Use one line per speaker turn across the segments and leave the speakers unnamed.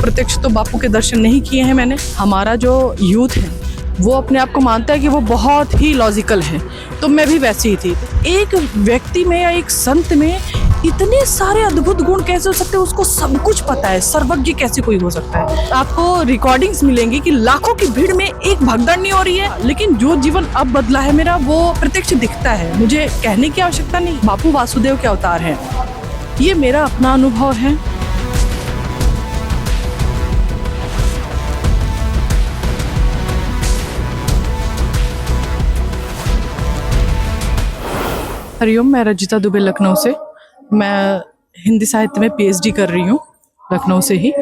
प्रत्यक्ष तो बापू के दर्शन नहीं किए हैं मैंने। हमारा जो यूथ है वो अपने आप को मानता है कि वो बहुत ही लॉजिकल है, तो मैं भी वैसी ही थी। एक व्यक्ति में या एक संत में इतने सारे अद्भुत गुण कैसे हो सकते हैं, उसको सब कुछ पता है, सर्वज्ञ कैसे कोई हो सकता है। आपको रिकॉर्डिंग्स मिलेंगी कि लाखों की भीड़ में एक भगदड़ नहीं हो रही है, लेकिन जो जीवन अब बदला है मेरा वो प्रत्यक्ष दिखता है। मुझे कहने की आवश्यकता नहीं, बापू वासुदेव के अवतार हैं। ये मेरा अपना अनुभव है। हरिओम, मैं रजिता दुबे लखनऊ से। मैं हिंदी साहित्य में पीएचडी कर रही हूँ लखनऊ से ही।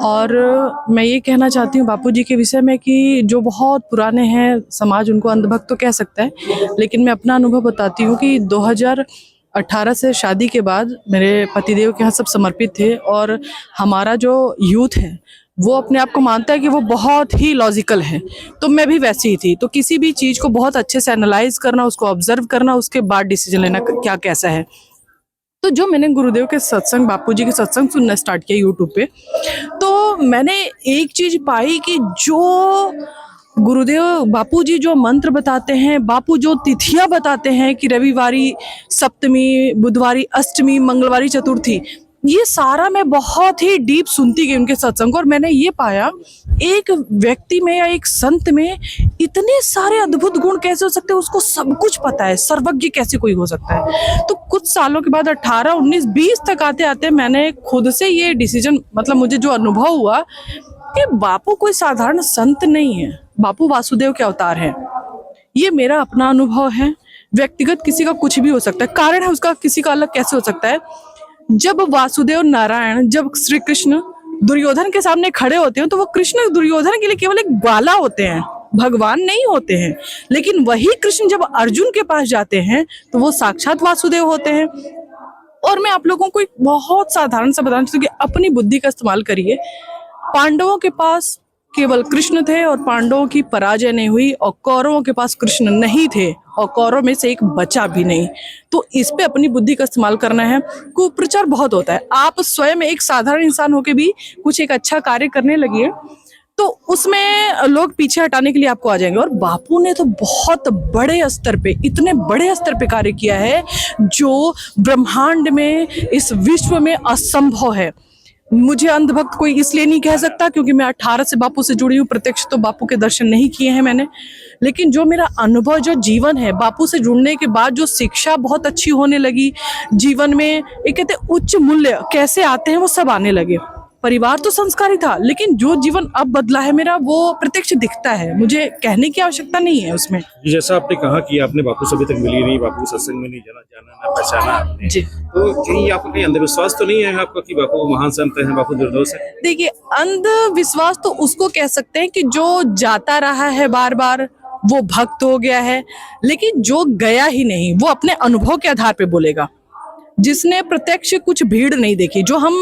और मैं ये कहना चाहती हूँ बापू जी के विषय में कि जो बहुत पुराने हैं, समाज उनको अंधभक्त तो कह सकता है, लेकिन मैं अपना अनुभव बताती हूँ कि 2018 से शादी के बाद मेरे पतिदेव के यहाँ सब समर्पित थे। और हमारा जो यूथ है वो अपने आप को मानता है कि वो बहुत ही लॉजिकल है, तो मैं भी वैसी ही थी। तो किसी भी चीज़ को बहुत अच्छे से एनालाइज करना, उसको ऑब्जर्व करना, उसके बाद डिसीजन लेना क्या कैसा है। तो जो मैंने गुरुदेव के सत्संग, बापू जी के सत्संग सुनना स्टार्ट किया यूट्यूब पे, तो मैंने एक चीज़ पाई कि जो गुरुदेव बापू जी जो मंत्र बताते हैं, बापू जो तिथियां बताते हैं कि रविवारी सप्तमी, बुधवारी अष्टमी, मंगलवारी चतुर्थी, ये सारा मैं बहुत ही डीप सुनती गई उनके सत्संग को। और मैंने ये पाया एक व्यक्ति में या एक संत में इतने सारे अद्भुत गुण कैसे हो सकते हैं, उसको सब कुछ पता है, सर्वज्ञ कैसे कोई हो सकता है। तो कुछ सालों के बाद 18, 19, 20 तक आते आते मैंने खुद से ये डिसीजन, मतलब मुझे जो अनुभव हुआ कि बापू कोई साधारण संत नहीं है, बापू वासुदेव के अवतार हैं। ये मेरा अपना अनुभव है। व्यक्तिगत किसी का कुछ भी हो सकता है, कारण है उसका किसी का अलग कैसे हो सकता है। जब वासुदेव नारायण, जब श्री कृष्ण दुर्योधन के सामने खड़े होते हैं, तो वो कृष्ण दुर्योधन के लिए केवल एक ग्वाला होते हैं, भगवान नहीं होते हैं। लेकिन वही कृष्ण जब अर्जुन के पास जाते हैं तो वो साक्षात वासुदेव होते हैं। और मैं आप लोगों को एक बहुत साधारण सा बताना चाहती हूँ कि अपनी बुद्धि का इस्तेमाल करिए। पांडवों के पास केवल कृष्ण थे और पांडवों की पराजय नहीं हुई, और कौरवों के पास कृष्ण नहीं थे और कौरव में से एक बचा भी नहीं। तो इस पे अपनी बुद्धि का इस्तेमाल करना है। कुप्रचार बहुत होता है, आप स्वयं एक साधारण इंसान होके भी कुछ एक अच्छा कार्य करने लगिए तो उसमें लोग पीछे हटाने के लिए आपको आ जाएंगे। और बापू ने तो बहुत बड़े स्तर पे, इतने बड़े स्तर पे कार्य किया है जो ब्रह्मांड में, इस विश्व में असंभव है। मुझे अंधभक्त कोई इसलिए नहीं कह सकता क्योंकि मैं 18 से बापू से जुड़ी हूँ। प्रत्यक्ष तो बापू के दर्शन नहीं किए हैं मैंने, लेकिन जो मेरा अनुभव, जो जीवन है, बापू से जुड़ने के बाद जो शिक्षा बहुत अच्छी होने लगी जीवन में, एक कहते उच्च मूल्य कैसे आते हैं वो सब आने लगे। परिवार तो संस्कारी था, लेकिन जो जीवन अब बदला है मेरा वो प्रत्यक्ष दिखता है। मुझे कहने की आवश्यकता नहीं है उसमें।
जैसा आपने कहा कि आपने बापू से अभी तक मिली नहीं, बापू के सत्संग में नहीं जाना ना पहचाना आपने
जी,
तो कहीं आपको कहीं अंधविश्वास तो नहीं है आपका कि बापू महान संत है, बापू निर्दोष है?
देखिए, अंधविश्वास तो उसको कह सकते हैं कि जो जाता रहा है बार बार वो भक्त हो गया है, लेकिन जो गया ही नहीं वो अपने अनुभव के आधार पे बोलेगा। जिसने प्रत्यक्ष कुछ भीड़ नहीं देखी, जो हम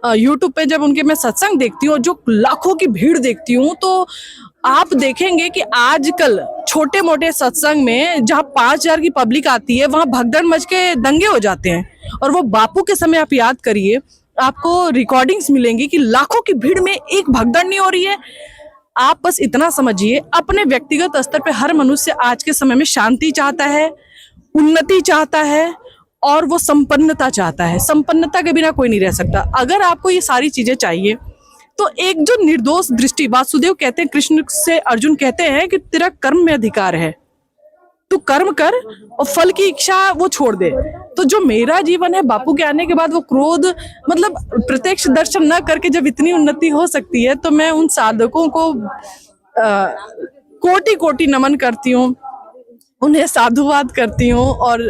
यूट्यूब पे जब उनके मैं सत्संग देखती हूँ, जो लाखों की भीड़ देखती हूँ, तो आप देखेंगे कि आजकल छोटे मोटे सत्संग में जहाँ 5000 की पब्लिक आती है वहाँ भगदड़ मच के दंगे हो जाते हैं। और वो बापू के समय आप याद करिए, आपको रिकॉर्डिंग्स मिलेंगी कि लाखों की भीड़ में एक भगदड़ नहीं हो रही है। आप बस इतना समझिए, अपने व्यक्तिगत स्तर पे हर मनुष्य आज के समय में शांति चाहता है, उन्नति चाहता है और वो संपन्नता चाहता है। संपन्नता के बिना कोई नहीं रह सकता। अगर आपको ये सारी चीजें चाहिए तो एक जो निर्दोष दृष्टि, वासुदेव कहते हैं, कृष्ण से अर्जुन कहते हैं कि तेरा कर्म में अधिकार है, तू कर्म कर और फल की इच्छा वो छोड़ दे। तो जो मेरा जीवन है बापू के आने के बाद, वो क्रोध, मतलब प्रत्यक्ष दर्शन न करके जब इतनी उन्नति हो सकती है, तो मैं उन साधकों को कोटि कोटि नमन करती हूँ, उन्हें साधुवाद करती हूँ। और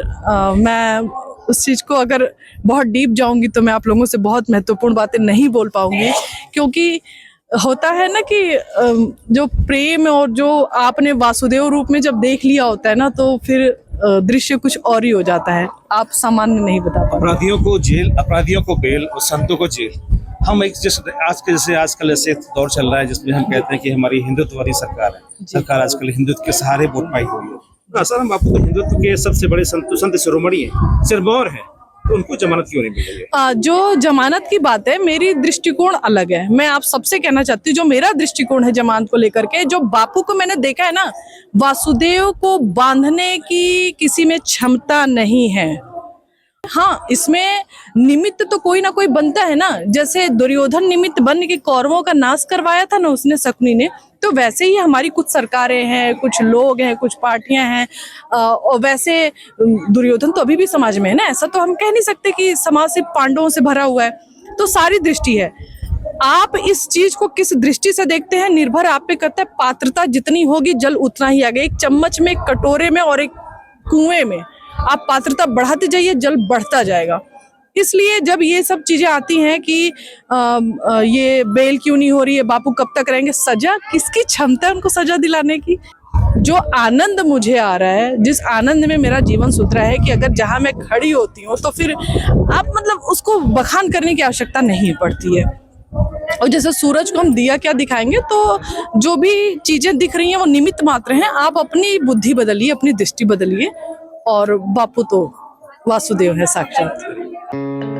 मैं उस चीज़ को अगर बहुत डीप जाऊंगी तो मैं आप लोगों से बहुत महत्वपूर्ण बातें नहीं बोल पाऊंगी, क्योंकि होता है ना कि जो प्रेम और जो आपने वासुदेव रूप में जब देख लिया होता है ना, तो फिर दृश्य कुछ और ही हो जाता है, आप सामान्य नहीं बता पाते।
अपराधियों को जेल, अपराधियों को बेल और संतों को जेल। हम एक जैसे आजकल ऐसे दौर चल रहा है जिसमें हम कहते हैं कि हमारी हिंदुत्ववादी सरकार है, सरकार आजकल हिंदुत्व के सहारे वोट पाई हुई है। तो असल में बापू तो हिंदुत्व के सबसे बड़े संत शिरोमणि है, सिरमौर है। तो उनको जमानत क्यों नहीं मिल रही है?
जो जमानत की बात है, मेरी दृष्टिकोण अलग है। मैं आप सबसे कहना चाहती हूँ, जो मेरा दृष्टिकोण है जमानत को लेकर के, जो बापू को मैंने देखा है ना, वासुदेव को बांधने की किसी में क्षमता नहीं है। हाँ, इसमें निमित्त तो कोई ना कोई बनता है ना, जैसे दुर्योधन निमित्त बन के कौरवों का नाश करवाया था ना उसने, शकुनी ने, तो वैसे ही हमारी कुछ सरकारें हैं, कुछ लोग हैं, कुछ पार्टियां हैं, और वैसे दुर्योधन तो अभी भी समाज में है ना। ऐसा तो हम कह नहीं सकते कि समाज सिर्फ पांडवों से भरा हुआ है। तो सारी दृष्टि है, आप इस चीज को किस दृष्टि से देखते हैं निर्भर आप पे करता है। पात्रता जितनी होगी जल उतना ही आगे। एक चम्मच में, एक कटोरे में और एक कुएं में आप पात्रता बढ़ाते जाइए, जल बढ़ता जाएगा। इसलिए जब ये सब चीजें आती हैं कि ये बेल क्यों नहीं हो रही है, बापू कब तक रहेंगे, सजा किसकी क्षमता है उनको सजा दिलाने की? जो आनंद मुझे आ रहा है, जिस आनंद में मेरा जीवन सुधरा है, कि अगर जहां मैं खड़ी होती हूँ तो फिर आप मतलब उसको बखान करने की आवश्यकता नहीं पड़ती है। और जैसे सूरज को हम दिया क्या दिखाएंगे, तो जो भी चीजें दिख रही हैं वो निमित्त मात्र हैं। आप अपनी बुद्धि बदलिए, अपनी दृष्टि बदलिए, और बापू तो वासुदेव है साक्षात।